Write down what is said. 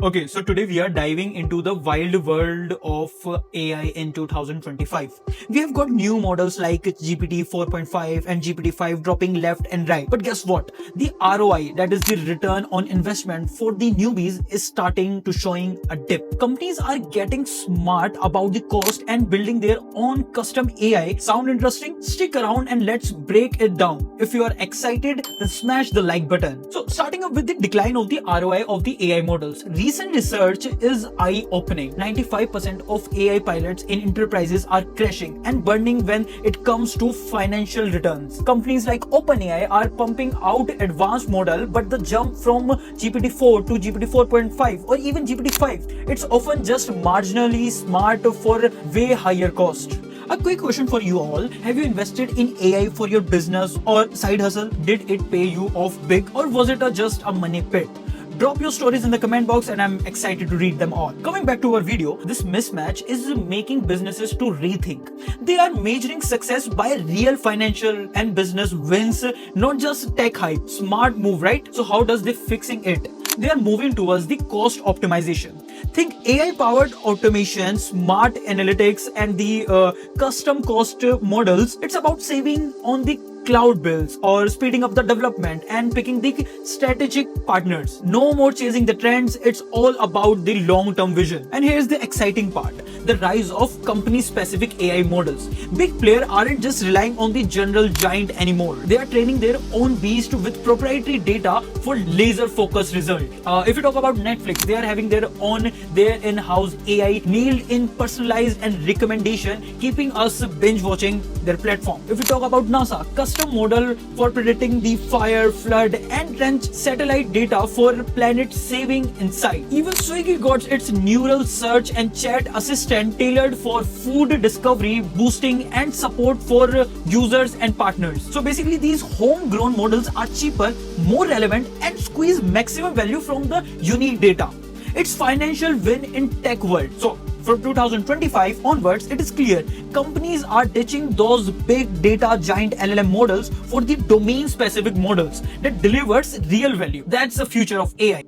Okay, so today we are diving into the wild world of AI in 2025. We have got new models like GPT 4.5 and GPT 5 dropping left and right. But guess what? The ROI, that is the return on investment for the newbies, is starting to showing a dip. Companies are getting smart about the cost and building their own custom AI. Sound interesting? Stick around and let's break it down. If you are excited, then smash the like button. So starting up with the decline of the ROI of the AI models. Recent research is eye-opening. 95% of AI pilots in enterprises are crashing and burning when it comes to financial returns. Companies like OpenAI are pumping out advanced model, but the jump from GPT-4 to GPT 4.5 or even GPT-5, it's often just marginally smart for way higher cost. A quick question for you all. Have you invested in AI for your business or side hustle? Did it pay you off big, or was it just a money pit? Drop your stories in the comment box and I'm excited to read them all. Coming back to our video, this mismatch is making businesses to rethink. They are measuring success by real financial and business wins, not just tech hype. Smart move, right? So how does they fixing it? They are moving towards the cost optimization. Think AI powered automation, smart analytics, and the custom cost models. It's about saving on the cloud bills or speeding up the development and picking the strategic partners. No more chasing the trends, it's all about the long-term vision. And here's the exciting part, the rise of company-specific AI models. Big players aren't just relying on the general giant anymore. They are training their own beast with proprietary data for laser-focused results. If you talk about Netflix, they are having their in-house AI nailed in personalized and recommendation, keeping us binge watching their platform. If you talk about NASA, custom model for predicting the fire, flood, and trench satellite data for planet saving insight. Even Swiggy got its neural search and chat assistant tailored for food discovery, boosting, and support for users and partners. So basically, these homegrown models are cheaper, more relevant, and squeeze maximum value from the unique data. It's financial win in tech world. So from 2025 onwards, it is clear companies are ditching those big data giant LLM models for the domain specific models that delivers real value. That's the future of AI.